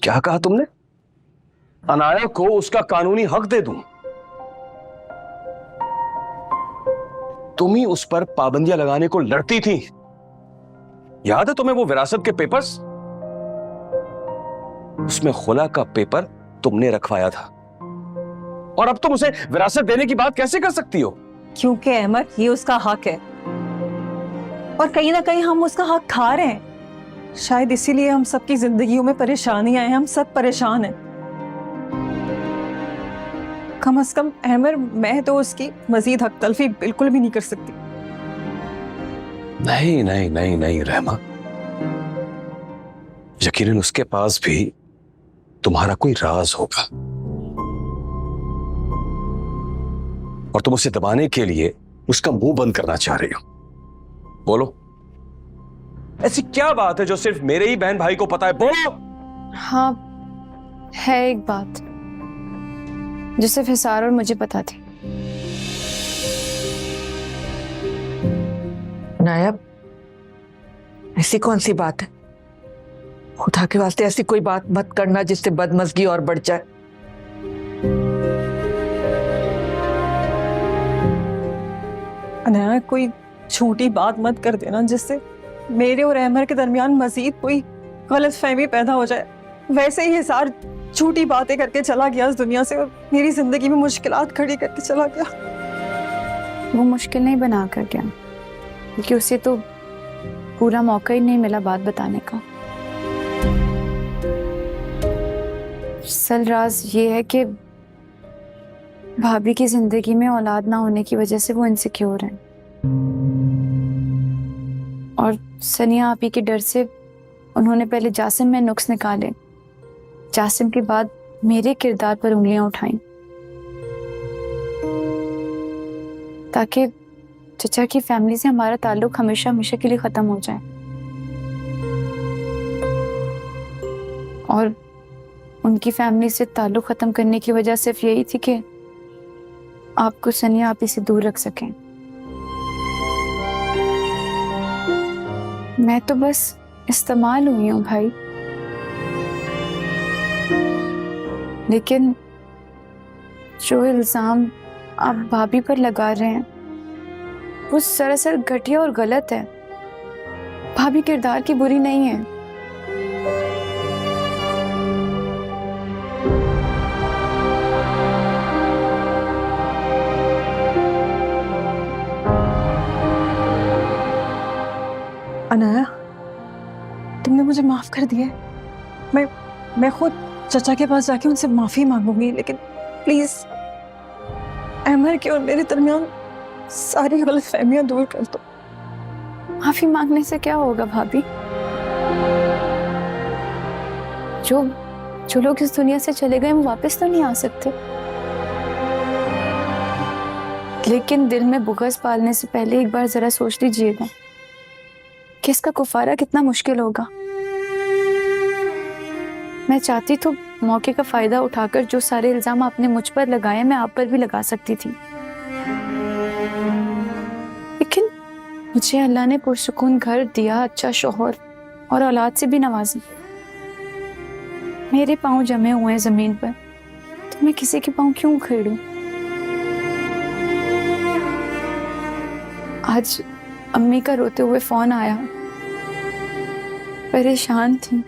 क्या कहा तुमने? अनाया को उसका कानूनी हक दे दूं? तुम ही उस पर पाबंदियां लगाने को लड़ती थी। याद है तुम्हें वो विरासत के पेपर्स? उसमें खुला का पेपर तुमने रखवाया था, और अब तुम उसे विरासत देने की बात कैसे कर सकती हो? क्योंकि अहमद ये उसका हक है, और कहीं ना कहीं हम उसका हक खा रहे हैं। शायद इसीलिए हम सबकी जिंदगियों में परेशानियां हैं, हम सब परेशान हैं। कम से कम अहमद, मैं तो उसकी मजीद हक तलफी बिल्कुल भी नहीं कर सकती। नहीं नहीं नहीं नहीं रहमा, यकीनन उसके पास भी तुम्हारा कोई राज होगा, और तुम उसे दबाने के लिए उसका मुंह बंद करना चाह रही हो। बोलो, ऐसी क्या बात है जो सिर्फ मेरे ही बहन भाई को पता है? बोलो। हाँ, है एक बात जो सिर्फ हिसार और मुझे पता थी। नायब, ऐसी कौन सी बात है? खुदा के वास्ते ऐसी कोई बात मत करना जिससे बदमज़गी और बढ़ जाए। अनाया, कोई छोटी बात मत कर देना जिससे मेरे और अहमद के दरमियान मजीद कोई गलतफहमी पैदा हो जाए। वैसे ही हिसार झूठी बातें करके चला गया इस दुनिया से, और मेरी जिंदगी में मुश्किलात खड़ी करके चला गया। वो मुश्किल नहीं बना कर गया, क्योंकि उसे तो पूरा मौका ही नहीं मिला बात बताने का। असल राज ये है कि भाभी की जिंदगी में औलाद ना होने की वजह से वो इनसिक्योर हैं, और सनिया आपी के डर से उन्होंने पहले जासिम में नुक्स निकाले, जासिम के बाद मेरे किरदार पर उंगलियां उठाई, ताकि चचा की फैमिली से हमारा ताल्लुक हमेशा हमेशा के लिए खत्म हो जाए। और उनकी फैमिली से ताल्लुक खत्म करने की वजह सिर्फ यही थी कि आपको सनिया आपी से दूर रख सकें। मैं तो बस इस्तेमाल हुई हूँ भाई, लेकिन जो इल्जाम आप भाभी पर लगा रहे हैं वो सरासर घटिया और गलत है। भाभी किरदार की बुरी नहीं है। अनाया, तुमने मुझे माफ कर दिया। मैं खुद चचा के पास जाके उनसे माफी मांगूंगी, लेकिन प्लीज अहमद के और मेरे दरमियान सारी गलतफहमियां दूर कर दो। माफी मांगने से क्या होगा भाभी? जो लोग इस दुनिया से चले गए वो वापस तो नहीं आ सकते, लेकिन दिल में बुग़्ज़ पालने से पहले एक बार जरा सोच लीजिएगा कि इसका कुफारा कितना मुश्किल होगा। मैं चाहती तो मौके का फायदा उठाकर जो सारे इल्जाम आपने मुझ पर लगाए मैं आप पर भी लगा सकती थी, लेकिन मुझे अल्लाह ने पुरसुकून घर दिया, अच्छा शौहर और औलाद से भी नवाजा। मेरे पाँव जमे हुए हैं जमीन पर, तो मैं किसी के पाँव क्यों उखेड़ूं? आज अम्मी का रोते हुए फोन आया, परेशान थी।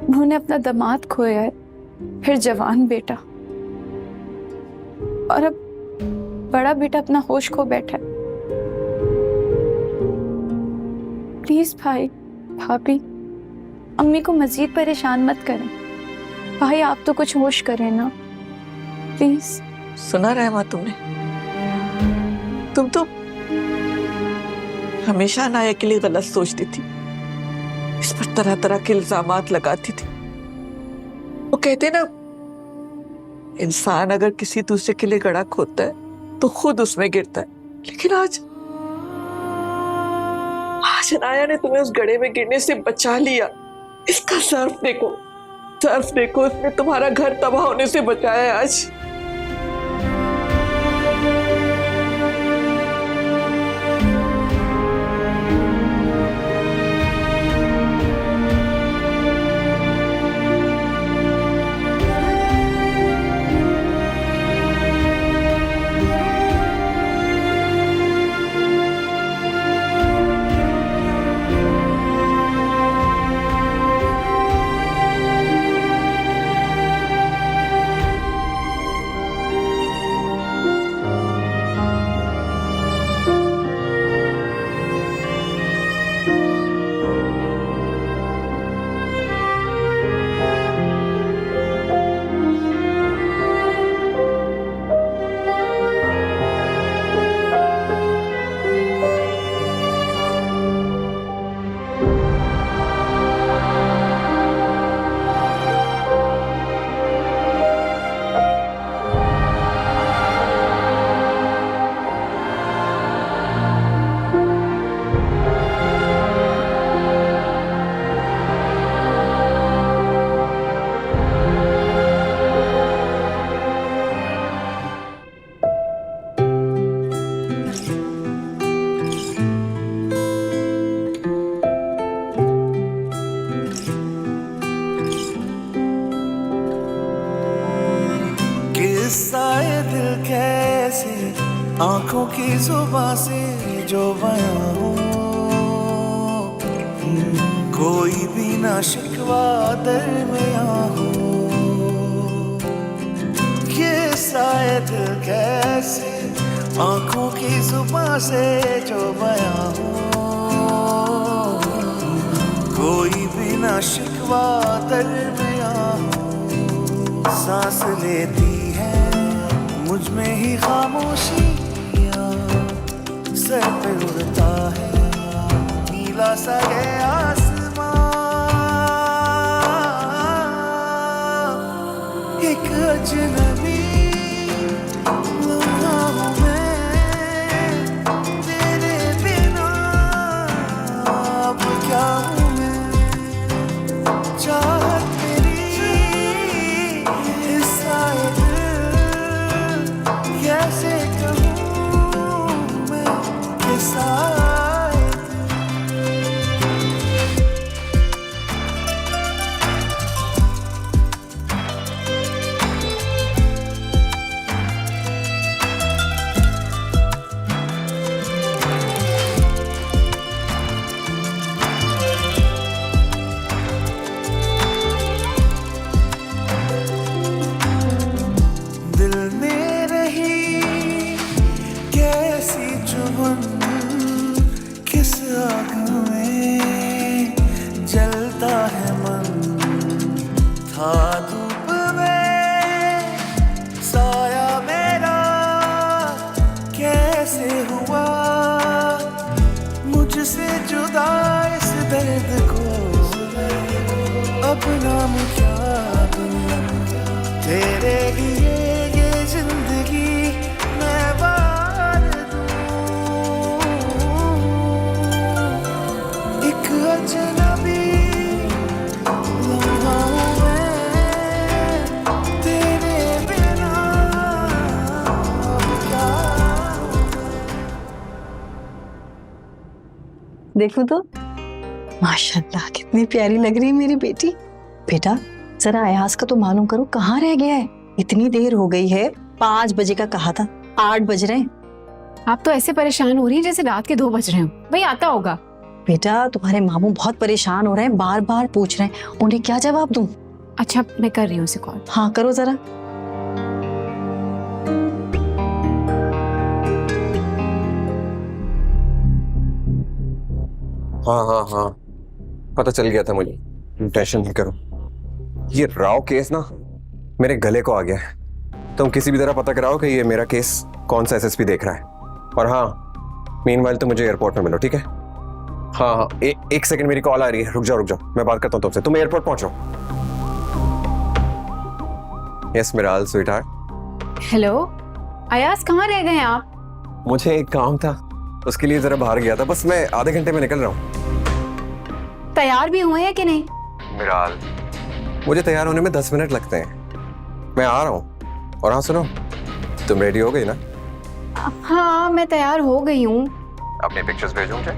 उन्होंने अपना दामाद खोया है, फिर जवान बेटा, और अब बड़ा बेटा अपना होश खो बैठा है। प्लीज भाई भाभी, अम्मी को मजीद परेशान मत करें। भाई आप तो कुछ होश करें ना प्लीज। सुना रहमा तुमने? तुम तो हमेशा अनाया के लिए गलत सोचती थी, इस पर तरह तरह के इल्जामात लगाती थी। वो कहते ना, इंसान अगर किसी दूसरे के लिए गड़ा खोदता है तो खुद उसमें गिरता है। लेकिन आज अनाया ने तुम्हें उस गड्ढे में गिरने से बचा लिया। इसका सर्फ देखो, सर्फ देखो, इसने तुम्हारा घर तबाह होने से बचाया है आज। कैसे आंखों की जुबां से जो बयां हो, कोई भी ना शिकवा दरमियां हो, ये शायद कैसे आंखों की जुबां से जो बयां हो, कोई भी ना शिकवा दरमियां हो। सांस लेती है मुझ में ही खामोशियाँ, सर पे उड़ता है नीला सा ये आसमां, एक अजनबी लम्हा हूँ मैं तेरे बिना, अब क्या हूँ मैं, चाहत कैसे कहूँ मैं कि शायद दिल में रही कैसी चुभन, किस आग में जलता है मन, था धूप में साया मेरा कैसे हुआ मुझसे जुदा, इस दर्द को अब नाम क्या दूं, तेरे लिए ये जिंदगी मैं वार दूं, एक अजनबी लम्हा हूँ मैं तेरे बिना, अब क्या। देखो तो माशाल्लाह कितनी प्यारी लग रही है मेरी बेटी। बेटा जरा अयाज का तो मालूम करो कहाँ रह गया है, इतनी देर हो गई है, 5 बजे का कहा था, 8 बज रहे हैं। आप तो ऐसे परेशान हो रही हैं जैसे रात के 2 बज रहे हो। भाई आता होगा। बेटा तुम्हारे मामू बहुत परेशान हो रहे हैं, बार बार पूछ रहे हैं, उन्हें क्या जवाब दूं? अच्छा मैं कर रही हूँ उसे कॉल। हाँ करो जरा। हाँ पता चल गया था मुझे, टेंशन नहीं करो। ये राव केस ना मेरे गले को आ गया है, तुम किसी भी तरह पता कराओ कि ये मेरा केस कौन सा एसएसपी देख रहा है। और हाँ मीनवाइल तो मुझे एयरपोर्ट में मिलो, ठीक है? हाँ एक सेकंड, मेरी कॉल आ रही है, रुक जाओ मैं बात करता हूँ तुमसे, तुम एयरपोर्ट पहुंचो। Yes मिराल sweetheart. हेलो अयाज, कहाँ रह गए आप? मुझे एक काम था, उसके लिए जरा बाहर गया था, बस मैं आधे घंटे में निकल रहा हूँ। तैयार भी हुए हैं कि नहीं? मिराल मुझे तैयार होने में 10 मिनट लगते हैं, मैं आ रहा हूँ। और हाँ सुनो, तुम रेडी हो गई ना? हाँ मैं तैयार हो गई हूँ। अपने पिक्चर्स भेजूं क्या?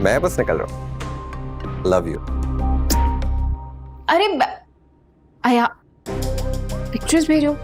मैं बस निकल रहा हूँ। Love you. अरे आया पिक्चर्स भेजो।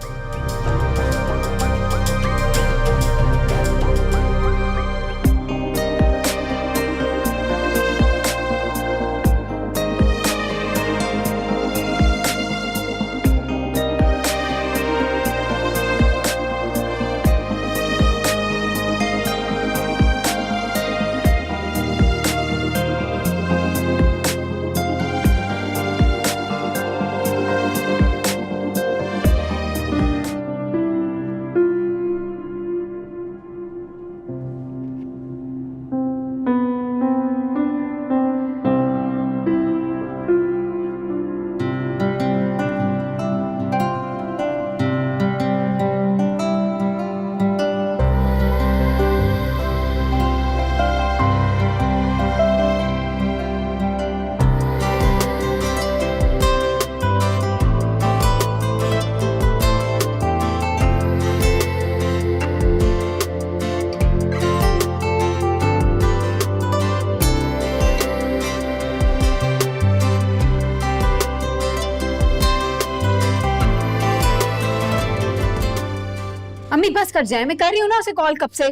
सर जाए। मैं कर रही हूँ ना उसे कॉल कब से।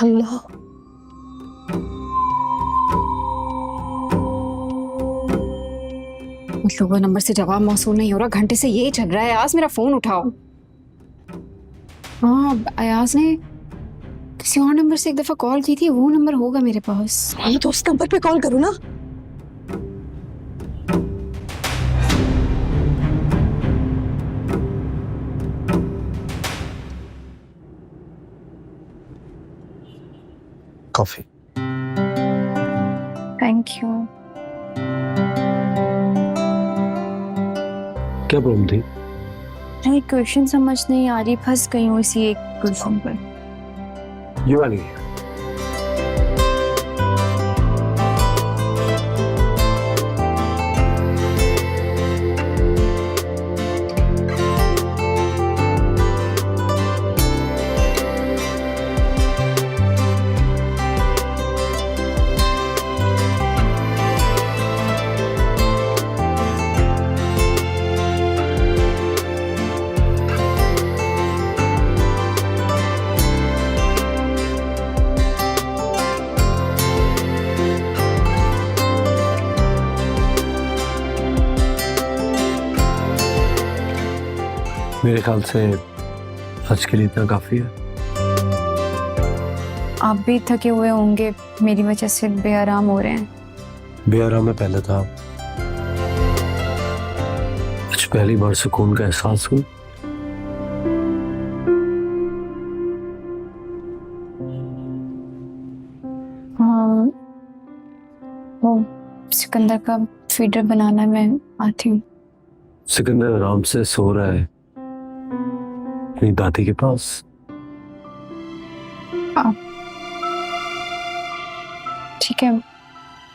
अल्लाह, मतलब वो नंबर से जवाब मौसूल नहीं हो रहा, घंटे से यही चल रहा है। अयाज मेरा फोन उठाओ। हाँ, अयाज ने किसी और नंबर से एक दफा कॉल की थी, वो नंबर होगा मेरे पास। ये तो उस नंबर पे कॉल करो ना। कॉफी। Thank you. क्या प्रॉब्लम थी? नहीं, क्वेश्चन समझ नहीं आ रही, फंस गई हूँ इसी एक क्वेश्चन पर। ये वाली। मेरे ख्याल से आज के लिए इतना काफी है। आप भी थके हुए होंगे, मेरी वजह से बेआराम हो रहे हैं। बेआराम में पहले था, आज पहली बार सुकून का एहसास हुआ। हाँ, वो सिकंदर का फीडर बनाना, मैं आती हूँ। सिकंदर आराम से सो रहा है अपनी दादी के पास। ठीक है,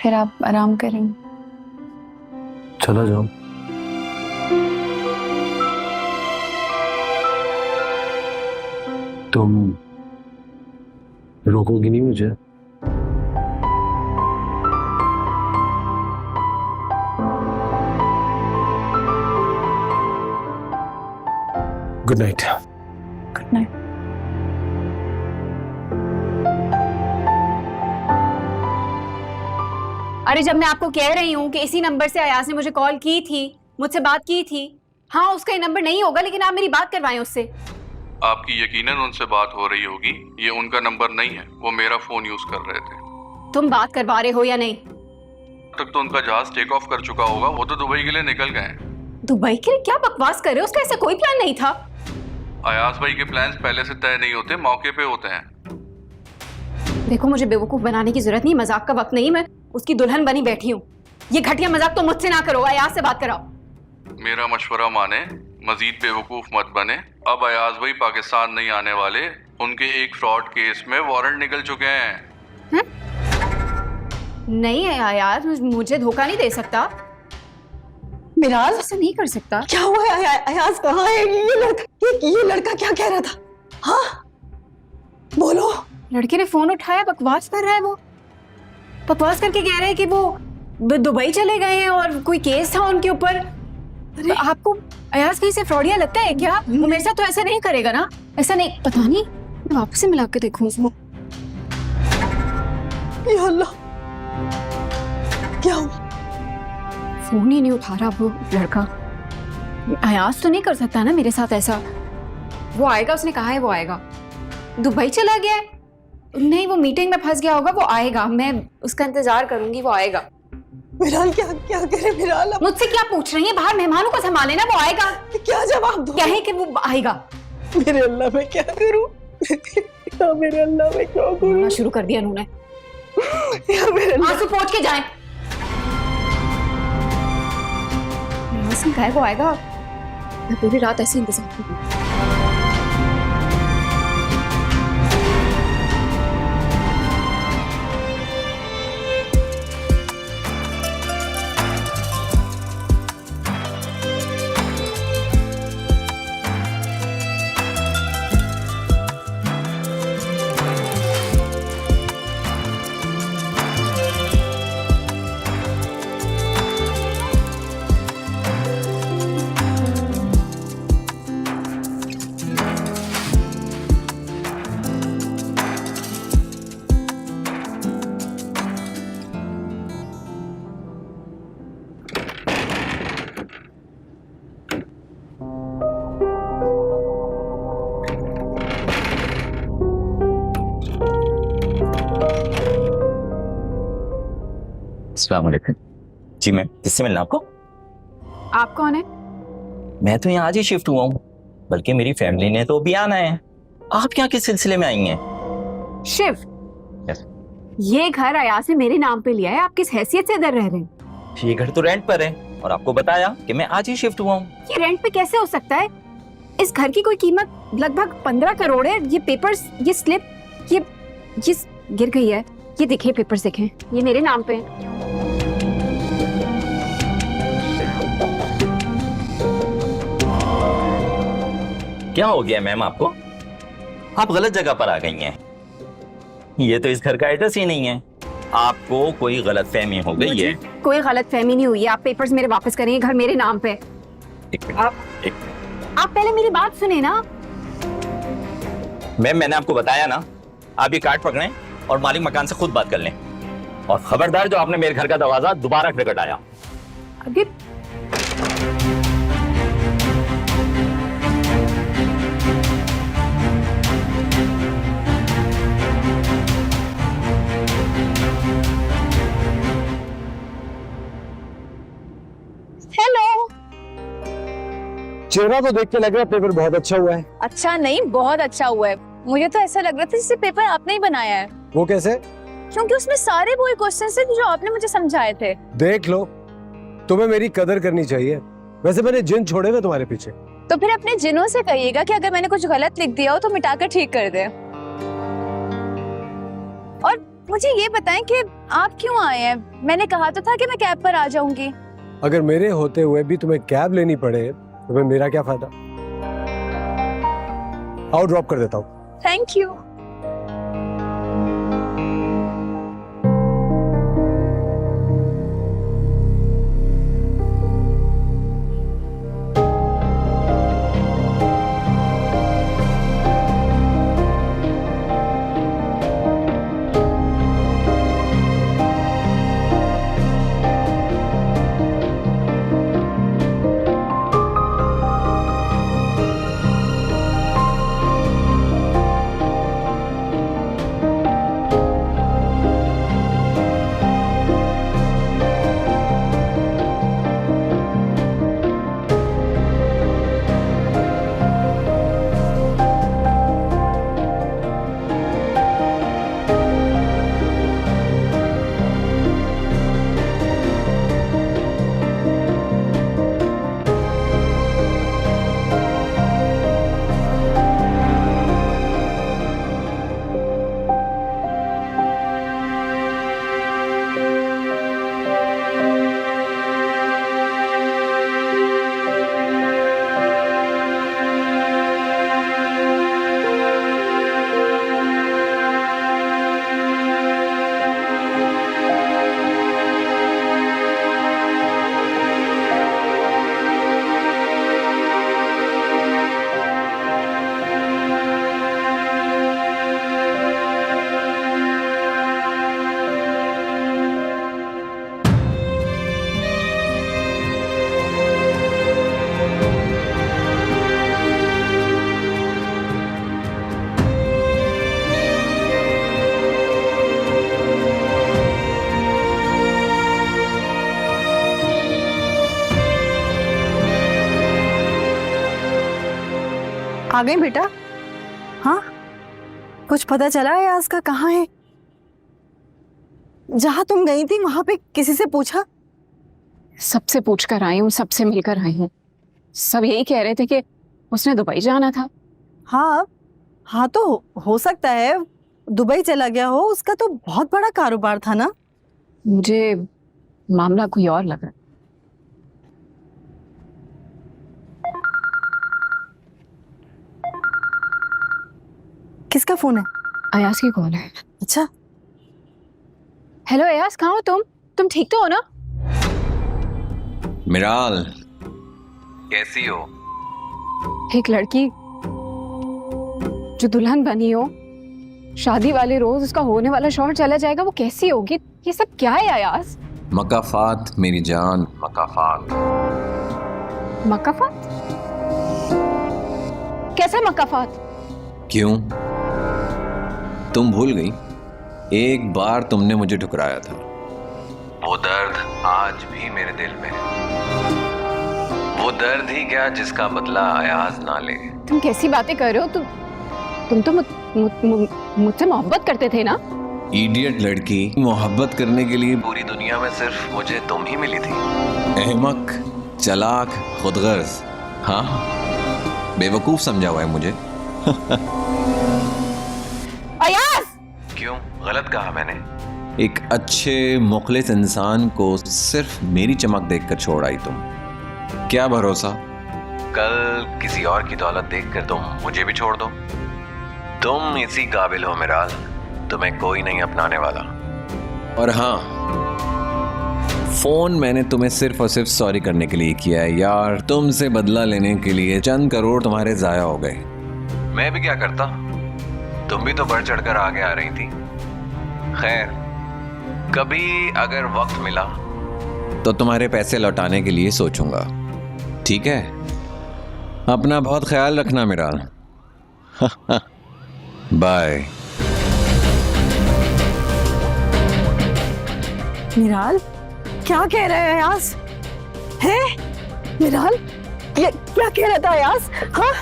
फिर आप आराम करें। चला जाओ। तुम रोकोगी नहीं मुझे? Good night. Good night. अरे जब मैं आपको कह रही हूँ कि इसी नंबर से अयाज ने मुझे कॉल की थी, मुझसे बात की थी। हाँ, उसका ये नंबर नहीं होगा, लेकिन आप मेरी बात करवाएं उससे। आपकी यकीनन उनसे बात हो रही होगी, ये उनका नंबर नहीं है, वो मेरा फोन यूज कर रहे थे। तुम बात करवा रहे हो या नहीं? तक तो उनका जहाज टेक ऑफ कर चुका होगा, वो तो दुबई के लिए निकल गए हैं। दुबई के लिए? क्या बकवास कर रहे हो, उसका ऐसा कोई प्लान नहीं था। अयाज भाई के प्लान्स पहले से तय नहीं होते, मौके पे होते हैं। देखो, मुझे बेवकूफ बनाने की जरूरत नहीं, मजाक का वक्त नहीं, मैं उसकी दुल्हन बनी बैठी हूँ। ये घटिया मजाक तो मुझसे ना करो, अयाज से बात कराओ। मेरा मशवरा माने, मजीद बेवकूफ मत बने। अब अयाज भाई पाकिस्तान नहीं आने वाले, उनके एक फ्रॉड केस में वारंट निकल चुके हैं। नहीं है अयाज, मुझे धोखा नहीं दे सकता। मिराज, ऐसा नहीं कर सकता। क्या हुआ है? अयाज कहाँ है? ये लड़का क्या कह रहा था? हाँ, बोलो। लड़के ने फोन उठाया, बकवास कर रहा है। वो बकवास करके कह रहा है कि वो दुबई चले गए हैं और कोई केस था उनके ऊपर। आपको अयाज कहीं से फ्रॉडिया लगता है क्या? वो मेरे साथ तो ऐसा नहीं करेगा ना। ऐसा नहीं, पता नहीं, मैं वापस से मिला के देखूं उसको। या अल्लाह, क्या हुआ? फोन ही नहीं उठा रहा वो लड़का। अयाज तो नहीं कर सकता ना मेरे साथ ऐसा। वो आएगा, उसने कहा है वो आएगा। दुबई चला गया है? नहीं, वो मीटिंग में फंस गया होगा, वो आएगा। मैं उसका इंतजार करूंगी, वो आएगा। मिराल, क्या क्या करे मिराल? मुझसे क्या पूछ रही है? बाहर मेहमानों को संभाले ना, वो आएगा। क्या जवाब दूं? कहे कि वो आएगा। मेरे अल्लाह, मैं क्या करूं? या मेरे अल्लाह, मैं क्या करूं? रोना शुरू कर दिया उन्होंने। या मेरे अल्लाह, आंसू पोंछ के जाएं। उसने कहा है वो आएगा। मैं पूरी रात ऐसे इंतजार करूंगी। अस्सलाम वालेकुम। जी मैम, किससे मिलना आपको? आप कौन है? मैं तो यहाँ आज ही शिफ्ट हुआ हूँ, बल्कि मेरी फैमिली ने तो अभी आना है। आप यहाँ किस सिलसिले में आई हैं? शिव, Yes. ये घर अयाज ने मेरे नाम पे लिया है। आप किस हैसियत से इधर रह रहे हैं? ये घर तो रेंट पर है और आपको बताया कि मैं आज ही शिफ्ट हुआ हूँ। ये रेंट पे कैसे हो सकता है? इस घर की कोई कीमत लगभग 15 करोड़ है। ये पेपर्स, ये स्लिप, ये गिर गई है। ये देखिए, पेपर्स देखें, ये मेरे नाम पे है। क्या हो गया मैम आपको? आप गलत जगह पर आ गई हैं। ये तो इस घर का एड्रेस ही नहीं है। आपको कोई गलतफहमी हो गई है। कोई गलतफहमी नहीं हुई है। आप पेपर्स मेरे वापस करें, ये घर मेरे नाम पे है। एक मिनट, एक मिनट। आप पहले मेरी बात सुने ना। मैम, मैंने आपको बताया ना, आप ये कार्ड पकड़ें और मालिक मकान से खुद बात कर लें। और खबरदार, जो आपने मेरे घर का दरवाजा दोबारा खटखटाया। अभी हेलो। चेहरा तो देख के लग रहा है पेपर बहुत अच्छा हुआ है। अच्छा नहीं, बहुत अच्छा हुआ है। मुझे तो ऐसा लग रहा था जैसे पेपर आपने ही बनाया है। वो कैसे? क्योंकि उसमें सारे वही क्वेश्चंस थे जो आपने मुझे समझाए थे। देख लो, तुम्हें मेरी कदर करनी चाहिए। वैसे मैंने जिन छोड़े हुए तुम्हारे पीछे। तो फिर अपने जिनों से कहिएगा कि अगर मैंने कुछ गलत लिख दिया हो तो मिटाकर ठीक कर दे। और मुझे ये बताएं कि आप क्यों आए हैं? मैंने कहा तो था कि मैं कैब पर आ जाऊंगी। अगर मेरे होते हुए भी तुम्हें कैब लेनी पड़े तो फिर मेरा क्या फायदा? आओ, ड्रॉप कर देता हूँ। Thank you. आ गई बेटा? हाँ, कुछ पता चला है आज का कहाँ है? जहाँ तुम गई थी वहां पे किसी से पूछा? सबसे पूछ कर आई हूँ, सबसे मिलकर आई हूँ। सब यही कह रहे थे कि उसने दुबई जाना था। हाँ हाँ, तो हो सकता है दुबई चला गया हो। उसका तो बहुत बड़ा कारोबार था ना। मुझे मामला कोई और लगा। किसका फोन है? अयाज की कॉल है। अच्छा, हेलो अयाज, कहाँ हो तुम? तुम ठीक तो हो ना? मिराल, कैसी हो? एक लड़की जो दुल्हन बनी हो, शादी वाले रोज उसका होने वाला शौहर चला जाएगा, वो कैसी होगी? ये सब क्या है अयाज? मकाफात मेरी जान, मकाफात। मकाफात? कैसा मकाफात? क्यों, तुम भूल गई? एक बार तुमने मुझे ठुकराया था, वो दर्द आज भी मेरे दिल में है। वो दर्द ही क्या जिसका बदला अयाज ना ले। तुम कैसी बातें कर रहे हो? तुम तो मुझसे मोहब्बत करते थे ना? इडियट लड़की, मोहब्बत करने के लिए पूरी दुनिया में सिर्फ मुझे तुम ही मिली थी। अहमक, चालाक, खुदगर्ज, हाँ बेवकूफ समझा हुआ है मुझे। अयाज! क्यों, गलत कहा मैंने? एक अच्छे मुखलिस इंसान को सिर्फ मेरी चमक देखकर छोड़ आई तुम। क्या भरोसा कल किसी और की दौलत देखकर तुम मुझे भी छोड़ दो। तुम इसी काबिल हो मिराल, तुम्हें कोई नहीं अपनाने वाला। और हाँ, फोन मैंने तुम्हें सिर्फ और सिर्फ सॉरी करने के लिए किया है यार। तुमसे बदला लेने के लिए चंद करोड़ तुम्हारे जाया हो गए। मैं भी क्या करता, तुम भी तो बढ़ चढ़कर आगे आ रही थी। खैर, कभी अगर वक्त मिला तो तुम्हारे पैसे लौटाने के लिए सोचूंगा, ठीक है? अपना बहुत ख्याल रखना मिराल। बाय। मिराल, क्या कह रहे हैं अयाज? है मिराल, ये क्या कह रहा था अयाज? हाँ,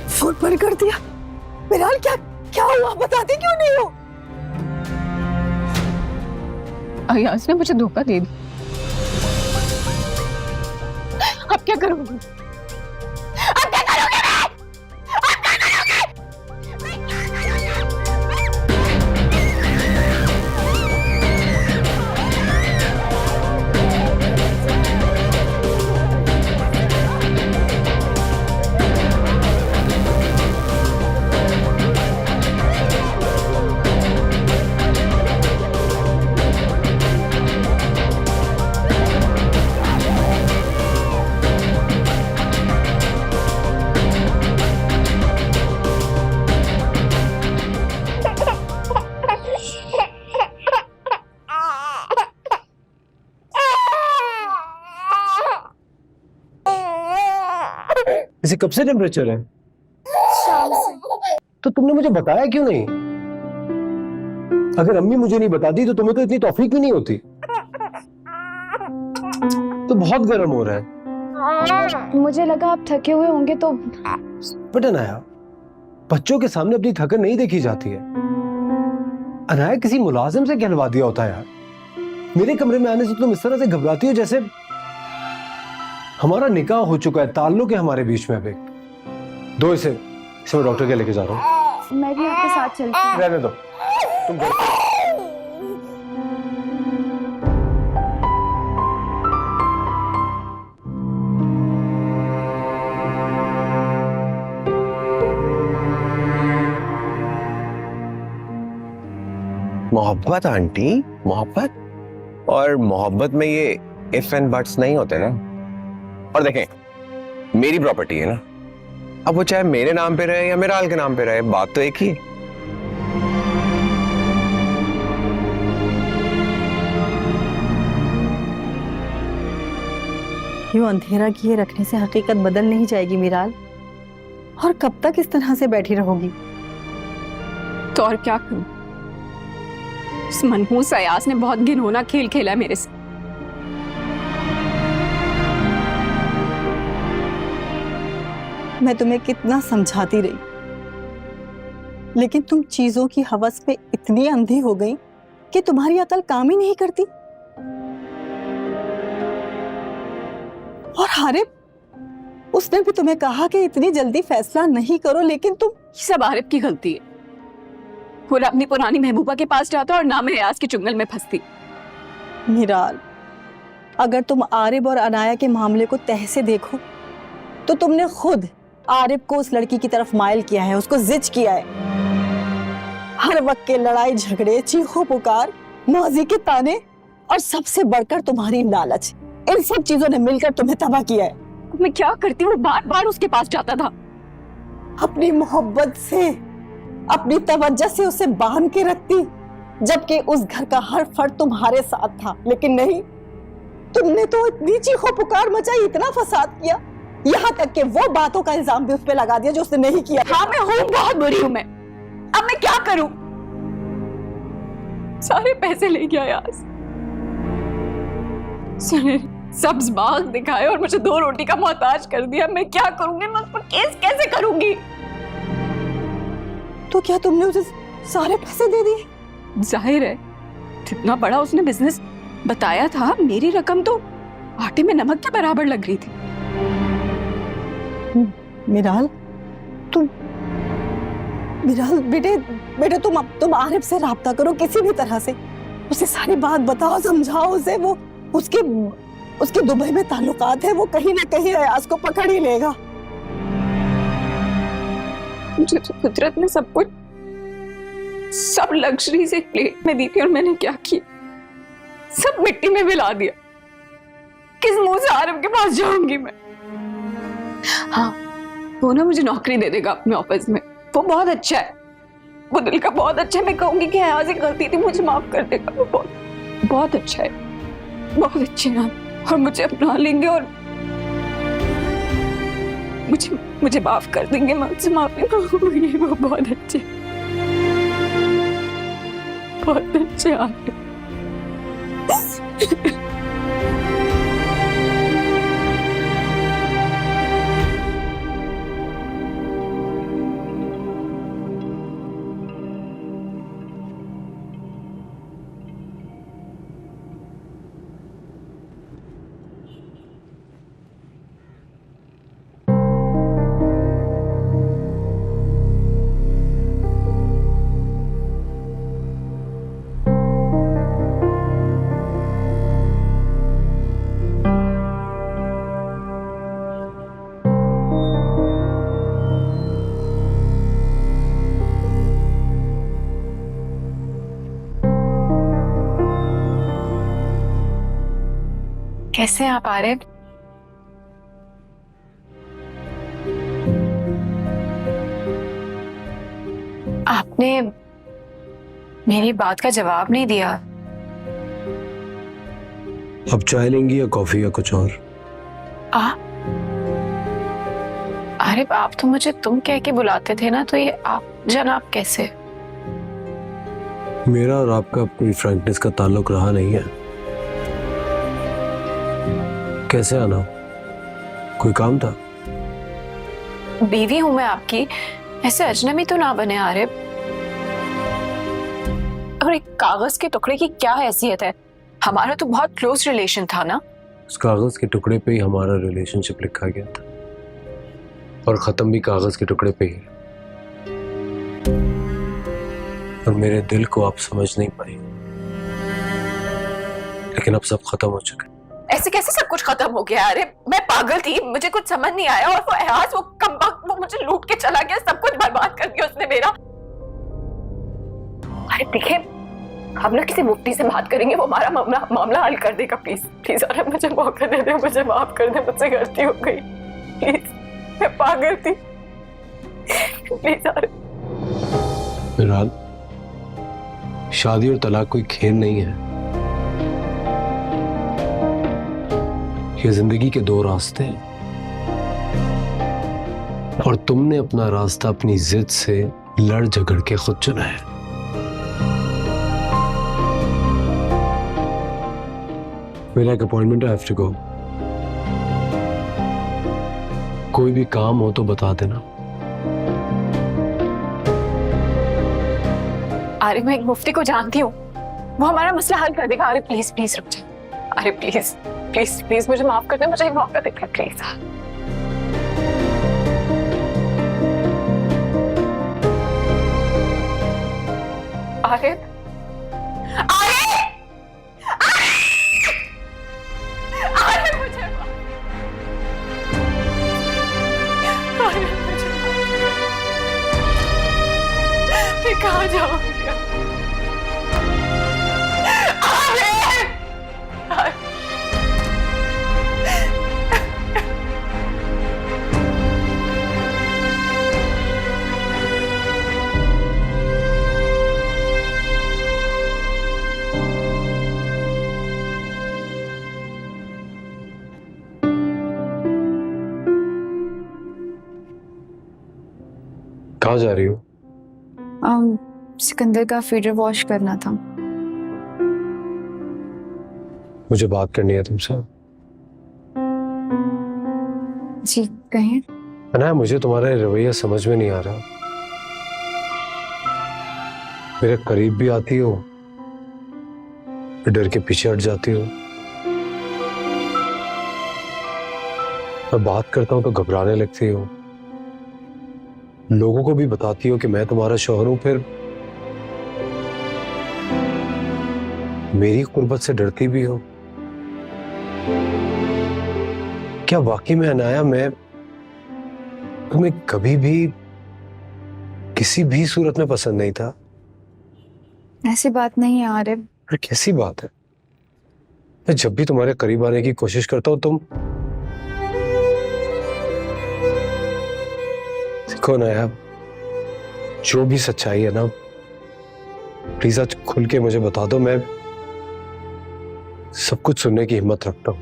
फोन बंद कर दिया। मिराल, क्या क्या हुआ? बताती क्यों नहीं हो? अयाज ने मुझे धोखा दे दिया। अब क्या करूंगी? अब क्या करोगे मैं? अब क्या करोगे? इसे कब से टेम्परेचर है? तो तुमने मुझे बताया क्यों नहीं? अगर अम्मी मुझे नहीं बताती तो तुम्हें तो इतनी तौफीक भी नहीं होती। तो बहुत गर्म हो रहा है। मुझे लगा आप थके हुए होंगे तो। बट अनाया, बच्चों के सामने अपनी थकन नहीं देखी जाती है। अनाया, किसी मुलाजिम से कहलवा दिया होता है यार। मेरे कमरे में आने से तुम इस तरह से घबराती हो जैसे हमारा निकाह हो चुका है, ताल्लुक है हमारे बीच में। अभी दो इसे मैं डॉक्टर के लेके जा रहा हूँ। मैं भी आपके साथ चलती हूँ। रहने दो तुम। मोहब्बत आंटी, मोहब्बत। और मोहब्बत में ये इफ एंड बट्स नहीं होते ना। और देखें, मेरी प्रॉपर्टी है ना, अब वो चाहे मेरे नाम पे रहे या मिराल के नाम पे रहे, बात तो एक ही है। यूं अंधेरा किए रखने से हकीकत बदल नहीं जाएगी मिराल। और कब तक इस तरह से बैठी रहोगी? तो और क्या करूं? इस मनहूस अयाज ने बहुत घिनौना खेल खेला है मेरे से। मैं तुम्हें कितना समझाती रही, लेकिन तुम चीजों की हवस पे इतनी अंधी हो गई कि तुम्हारी अकल काम ही नहीं करती। और हारिब, उसने भी तुम्हें कहा कि इतनी जल्दी फैसला नहीं करो, लेकिन तुम। ये सब आरिफ की गलती है। वो अपनी पुरानी महबूबा के पास जाता और ना मैं अयाज के चुंगल में फंसती। मिराल, अगर तुम आरिब और अनाया के मामले को तह से देखो तो तुमने खुद आरिफ को उस लड़की की तरफ माइल किया है, उसको जिद किया है। हर वक्त के लड़ाई झगड़े, चीखों पुकार, माजी के ताने और सबसे बढ़कर तुम्हारी लालच, इन सब चीजों ने मिलकर तुम्हें तबाह किया है। मैं क्या करती? वो बार बार उसके पास जाता था। अपनी मोहब्बत से, अपनी तवज्जो से उसे बांध के रखती, जबकि उस घर का हर फर्द तुम्हारे साथ था। लेकिन नहीं, तुमने तो इतनी चीखों पुकार मचाई, इतना फसाद किया, यहाँ तक कि वो बातों का इल्जाम भी उस पे लगा दिया जो उसने नहीं किया। हाँ, मैं हूँ बहुत बुरी हूँ मैं। अब मैं क्या करूं? सारे पैसे ले गया अयाज। सब्ज बाग दिखाए और मुझे 2 रोटी का मोहताज कर दिया। मैं क्या करूंगी? मैं उस पर केस कैसे करूंगी? तो क्या तुमने उसे सारे पैसे दे दिए? जाहिर है, जितना बड़ा उसने बिजनेस बताया था, मेरी रकम तो आटे में नमक के बराबर लग रही थी। मिराल बेटे तुम आरिफ से राब्ता करो किसी भी तरह से, उसे सारी बात बताओ, समझाओ उसे। वो उसके दुबई में ताल्लुकात है, वो कहीं ना कहीं अयाज को पकड़ ही लेगा। मुझे तो कुदरत ने सब कुछ, सब लग्जरी से प्लेट में दी थी और मैंने क्या किया? सब मिट्टी में मिला दिया। किस मुंह से आरिफ के पास जाऊंगी मैं? हाँ, वो ना मुझे नौकरी दे देगा अपने ऑफिस में। वो बहुत अच्छा है, वो दिल का बहुत अच्छा है। मैं कहूंगी कि अयाज एक गलती थी, मुझे माफ कर देगा। वो बहुत अच्छा है, बहुत अच्छे हैं और मुझे अपना लेंगे और मुझे माफ कर देंगे। मैं उनसे माफी मांगूंगी। वो बहुत अच्छे हैं। कैसे आप आरिफ? आपने मेरी बात का जवाब नहीं दिया। अब चाय लेंगी या कॉफी या कुछ और? आरिफ, आप तो मुझे तुम कह के बुलाते थे ना, तो ये आप जनाब कैसे? मेरा और आपका कोई फ्रैंकनेस का ताल्लुक रहा नहीं है। कैसे आना? कोई काम था? बीवी हूं मैं आपकी, ऐसे अजनबी तो ना बने आरिफ। और एक कागज के टुकड़े की क्या हैसियत है? हमारा तो बहुत क्लोज रिलेशन था ना। उस कागज के टुकड़े पे ही हमारा रिलेशनशिप लिखा गया था और खत्म भी कागज के टुकड़े पे ही। और मेरे दिल को आप समझ नहीं पाई, लेकिन अब सब खत्म हो चुका है। ऐसे कैसे सब कुछ खत्म हो गया? अरे मैं पागल थी, मुझे कुछ समझ नहीं आया। और वो एहसास, वो कमबख्त, वो मुझे लूट के चला गया, सब कुछ बर्बाद कर दिया उसने मेरा। अरे देखे, हम ना किसी मुफ्ती से बात करेंगे, वो हमारा मामला हल कर देगा। प्लीज प्लीज अरे मुझे मौका दे दे, मुझे माफ कर दे, मुझसे गलती हो गई। प्लीज, मैं पागल थी। प्लीज अरे। फिलहाल शादी और तलाक कोई खेल नहीं है। ये जिंदगी के 2 रास्ते हैं और तुमने अपना रास्ता अपनी जिद से लड़ झगड़ के खुद चुना है। मेरा एक अपॉइंटमेंट है, I have to go। कोई भी काम हो तो बता देना। अरे मैं एक मुफ्ती को जानती हूँ, वो हमारा मसला हल कर देगा। अरे प्लीज प्लीज रुक जाए। अरे प्लीज प्लीज प्लीज मुझे माफ कर दे, मुझे एक मौका दे प्लीज। अरे अरे अरे मुझे मैं कहाँ जाऊंगी? कहाँ जा रही हो? सिकंदर का फीडर वॉश करना था। मुझे बात करनी है तुमसे। जी कहें। अनाया, मुझे तुम्हारा रवैया समझ में नहीं आ रहा। मेरे करीब भी आती हो, डर के पीछे हट जाती हो। मैं बात करता हूं तो घबराने लगती हो। लोगों को भी बताती हो कि मैं तुम्हारा शौहर हूं, फिर मेरी कुर्बत से डरती भी हो। क्या वाकई में अनाया मैं तुम्हें कभी भी किसी भी सूरत में पसंद नहीं था? ऐसी बात नहीं है आरिफ। अरे कैसी बात है? मैं जब भी तुम्हारे करीब आने की कोशिश करता हूं तुम देखो ना यार, जो भी सच्चाई है ना, प्लीज आज खुल के मुझे बता दो। मैं सब कुछ सुनने की हिम्मत रखता हूं।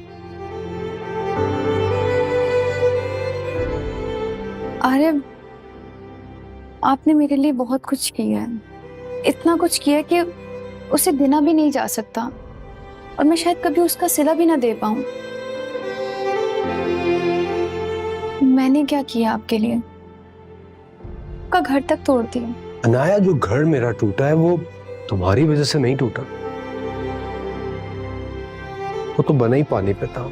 आरिफ, आपने मेरे लिए बहुत कुछ किया है, इतना कुछ किया कि उसे देना भी नहीं जा सकता, और मैं शायद कभी उसका सिला भी ना दे पाऊं। मैंने क्या किया आपके लिए? आपका घर तक तोड़ दिया। अनाया, जो घर मेरा टूटा है वो तुम्हारी वजह से नहीं टूटा, वो तो बना ही पानी पे था।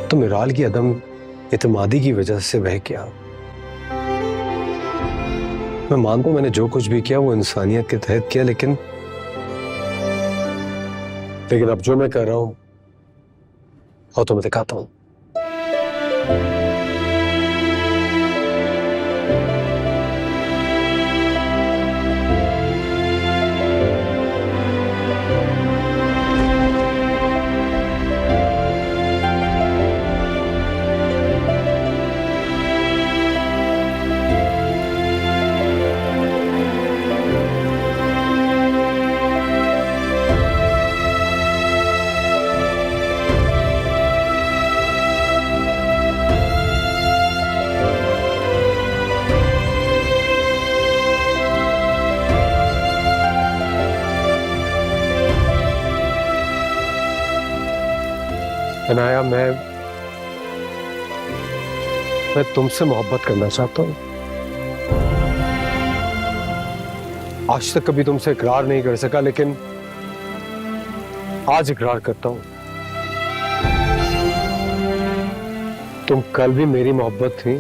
तो मिराल की अदम इत्मीदी की वजह से बह गया। मैं मानता हूं मैंने जो कुछ भी किया वो इंसानियत के तहत किया, लेकिन अब जो मैं कर रहा हूं और तो मैं दिखाता हूं। अनाया, मैं तुमसे मोहब्बत करना चाहता हूं। आज तक कभी तुमसे इकरार नहीं कर सका, लेकिन आज इकरार करता हूं। तुम कल भी मेरी मोहब्बत थी,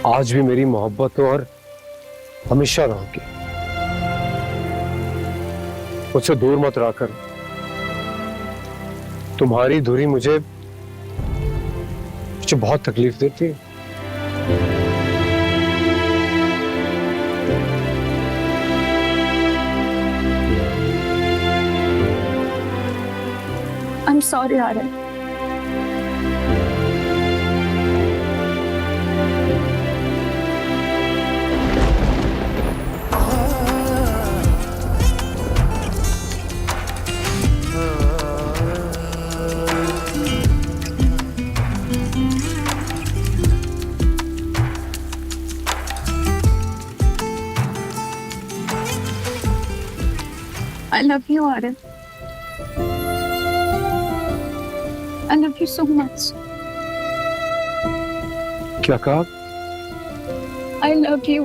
आज भी मेरी मोहब्बत हो और हमेशा रहोगी। मुझसे दूर मत रहकर। तुम्हारी दूरी मुझे बहुत तकलीफ देती है। I'm sorry Arif. I love you, Arif. I love you so much. क्या कहा? I love you.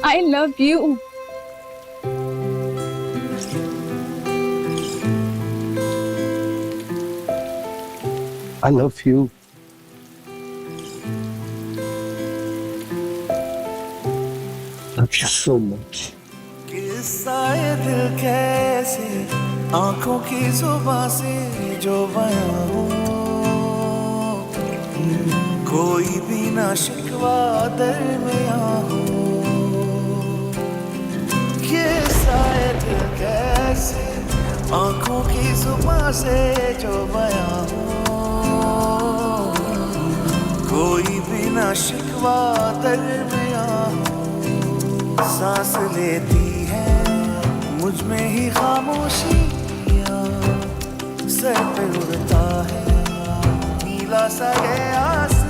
I love you. I love you. Love you so much. किस्सा ये दिल कैसे आंखों की जुबां से जो बयां हो, कोई भी ना शिकवा दरमियां हो। किस्सा ये दिल कैसे आंखों की जुबां से जो बयां हो, कोई भी ना शिकवा दरमियां हो। सांस लेती मुझ में ही खामोशियाँ, सर पे उड़ता है नीला सा ये आसमां।